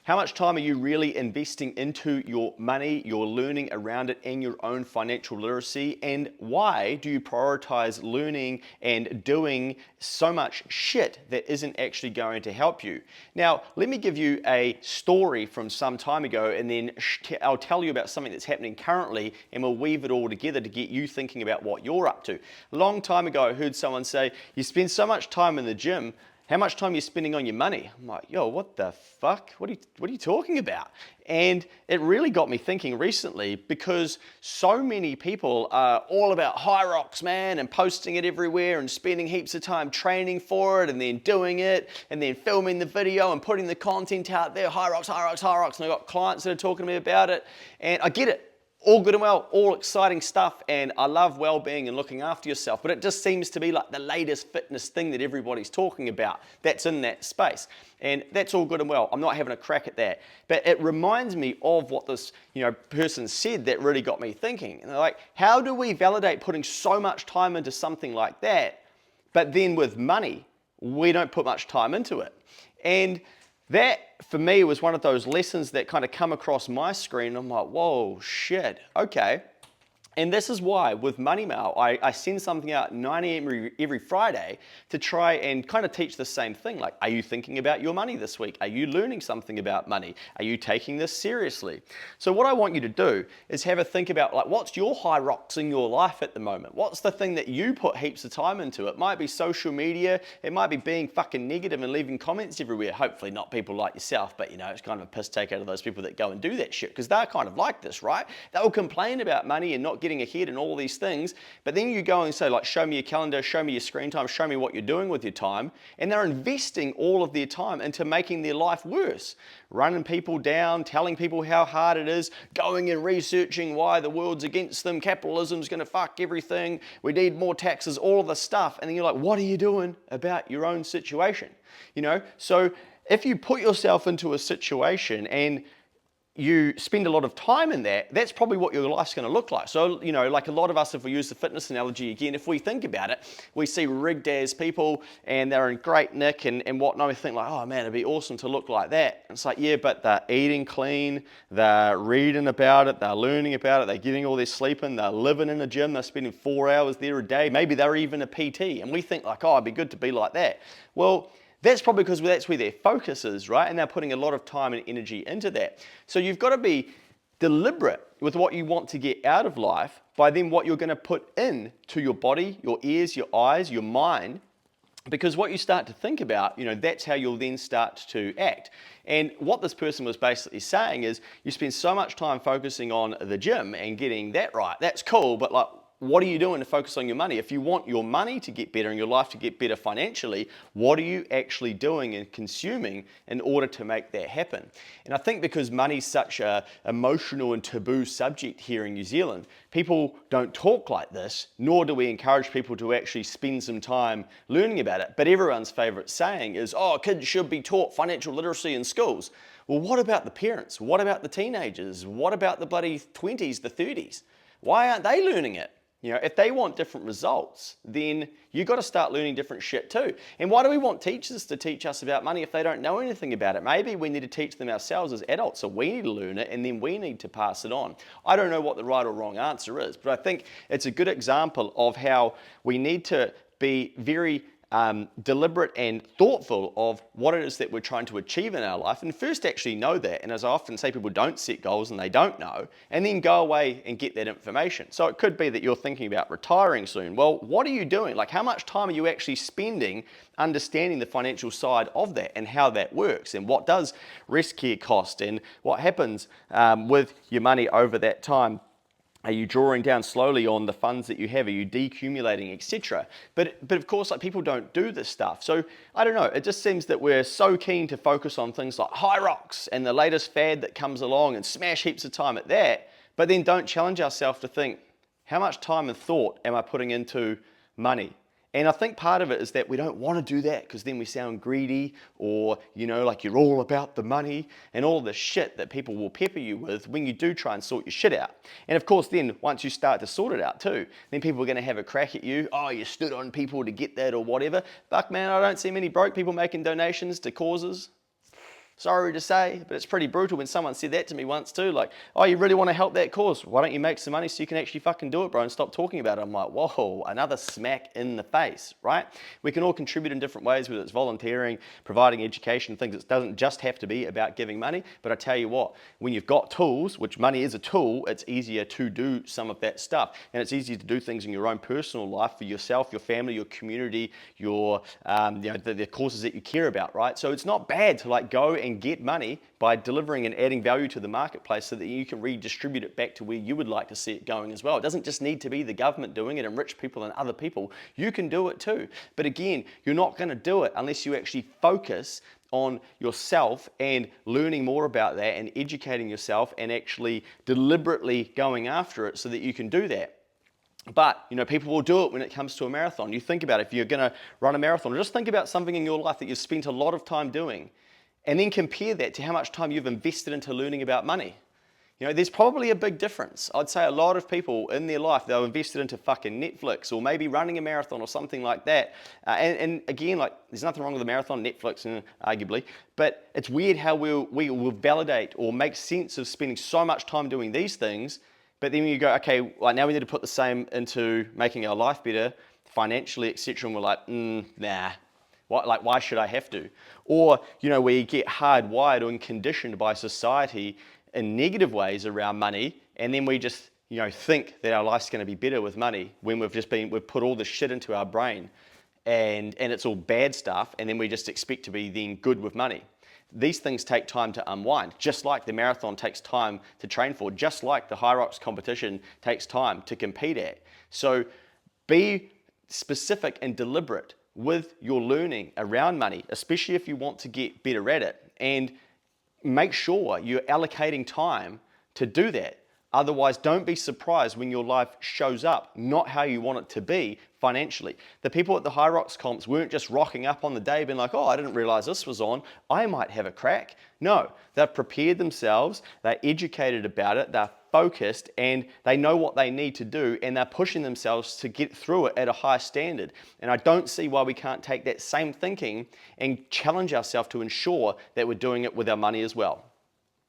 How much time are you really investing into your money, your learning around it, and your own financial literacy? And why do you prioritize learning and doing so much shit that isn't actually going to help you? Now, let me give you a story from some time ago, and then I'll tell you about something that's happening currently, and we'll weave it all together to get you thinking about what you're up to. A long time ago, I heard someone say, you spend so much time in the gym, how much time are you spending on your money? I'm like, yo, what the fuck? What are you talking about? And it really got me thinking recently, because so many people are all about HYROX, man, and posting it everywhere and spending heaps of time training for it and then doing it and then filming the video and putting the content out there, HYROX, HYROX, HYROX, and I've got clients that are talking to me about it. And I get it. All good and well, all exciting stuff, and I love well-being and looking after yourself, but it just seems to be like the latest fitness thing that everybody's talking about that's in that space. And that's all good and well. I'm not having a crack at that. But it reminds me of what this person said that really got me thinking. And they're like, how do we validate putting so much time into something like that, but then with money, we don't put much time into it? And that, for me, was one of those lessons that kind of come across my screen. I'm like, whoa, shit, okay. And this is why with Money Mail, I send something out at 9 a.m. every Friday to try and kind of teach the same thing. Like, are you thinking about your money this week? Are you learning something about money? Are you taking this seriously? So what I want you to do is have a think about, like, what's your HYROX in your life at the moment? What's the thing that you put heaps of time into? It might be social media. It might be being fucking negative and leaving comments everywhere. Hopefully not people like yourself, but it's kind of a piss take out of those people that go and do that shit, because they're kind of like this, right? They'll complain about money and not getting ahead and all these things, but then you go and say, like, show me your calendar, show me your screen time, show me what you're doing with your time, and they're investing all of their time into making their life worse, running people down, telling people how hard it is, going and researching why the world's against them, capitalism's going to fuck everything, we need more taxes, all of this stuff, and then you're like, what are you doing about your own situation? So if you put yourself into a situation and you spend a lot of time in that, that's probably what your life's going to look like. So, like a lot of us, if we use the fitness analogy again, if we think about it, we see rigged as people and they're in great nick and whatnot. We think like, oh man, it'd be awesome to look like that. And it's like, yeah, but they're eating clean, they're reading about it, they're learning about it, they're getting all their sleep in, they're living in a gym, they're spending 4 hours there a day. Maybe they're even a PT. And we think like, oh, it'd be good to be like that. Well, that's probably because that's where their focus is, right? And they're putting a lot of time and energy into that. So you've got to be deliberate with what you want to get out of life by then what you're going to put in to your body, your ears, your eyes, your mind, because what you start to think about, that's how you'll then start to act. And what this person was basically saying is you spend so much time focusing on the gym and getting that right. That's cool, but like, what are you doing to focus on your money? If you want your money to get better and your life to get better financially, what are you actually doing and consuming in order to make that happen? And I think because money's such an emotional and taboo subject here in New Zealand, people don't talk like this, nor do we encourage people to actually spend some time learning about it. But everyone's favorite saying is, oh, kids should be taught financial literacy in schools. Well, what about the parents? What about the teenagers? What about the bloody 20s, the 30s? Why aren't they learning it? If they want different results, then you've got to start learning different shit too. And why do we want teachers to teach us about money if they don't know anything about it? Maybe we need to teach them ourselves as adults, so we need to learn it and then we need to pass it on. I don't know what the right or wrong answer is, but I think it's a good example of how we need to be very deliberate and thoughtful of what it is that we're trying to achieve in our life, and first actually know that. And as I often say, people don't set goals and they don't know, and then go away and get that information. So it could be that you're thinking about retiring soon. Well, what are you doing? Like, how much time are you actually spending understanding the financial side of that and how that works, and what does rest care cost, and what happens with your money over that time? Are you drawing down slowly on the funds that you have? Are you decumulating, etc.? But of course, like, people don't do this stuff. So I don't know. It just seems that we're so keen to focus on things like HYROX and the latest fad that comes along and smash heaps of time at that, but then don't challenge ourselves to think, how much time and thought am I putting into money? And I think part of it is that we don't want to do that because then we sound greedy, or, like you're all about the money and all the shit that people will pepper you with when you do try and sort your shit out. And of course, then once you start to sort it out too, then people are going to have a crack at you. Oh, you stood on people to get that or whatever. Fuck man, I don't see many broke people making donations to causes. Sorry to say, but it's pretty brutal when someone said that to me once too. Like, oh, you really want to help that cause? Why don't you make some money so you can actually fucking do it, bro, and stop talking about it? I'm like, whoa, another smack in the face, right? We can all contribute in different ways, whether it's volunteering, providing education, things. It doesn't just have to be about giving money. But I tell you what, when you've got tools, which money is a tool, it's easier to do some of that stuff. And it's easier to do things in your own personal life for yourself, your family, your community, your the causes that you care about, right? So it's not bad to like go and get money by delivering and adding value to the marketplace so that you can redistribute it back to where you would like to see it going as well. It doesn't just need to be the government doing it and rich people and other people. You can do it too. But again, you're not going to do it unless you actually focus on yourself and learning more about that and educating yourself and actually deliberately going after it so that you can do that. But, people will do it when it comes to a marathon. You think about it, if you're going to run a marathon, just think about something in your life that you've spent a lot of time doing and then compare that to how much time you've invested into learning about money. There's probably a big difference. I'd say a lot of people in their life, they've invested into fucking Netflix or maybe running a marathon or something like that. And again, like, there's nothing wrong with a marathon, Netflix, arguably, but it's weird how we will validate or make sense of spending so much time doing these things. But then you go, okay, well, now we need to put the same into making our life better financially, etc. And we're like, nah, why should I have to? Or, we get hardwired and conditioned by society in negative ways around money, and then we just, think that our life's going to be better with money when we've put all this shit into our brain, and it's all bad stuff, and then we just expect to be then good with money. These things take time to unwind, just like the marathon takes time to train for, just like the Hyrox competition takes time to compete at. So be specific and deliberate with your learning around money, especially if you want to get better at it, and make sure you're allocating time to do that. Otherwise, don't be surprised when your life shows up not how you want it to be financially. The people at the Hyrox comps weren't just rocking up on the day being like, oh, I didn't realize this was on, I might have a crack. No, they've prepared themselves, they're educated about it, they're focused, and they know what they need to do, and they're pushing themselves to get through it at a high standard. And I don't see why we can't take that same thinking and challenge ourselves to ensure that we're doing it with our money as well.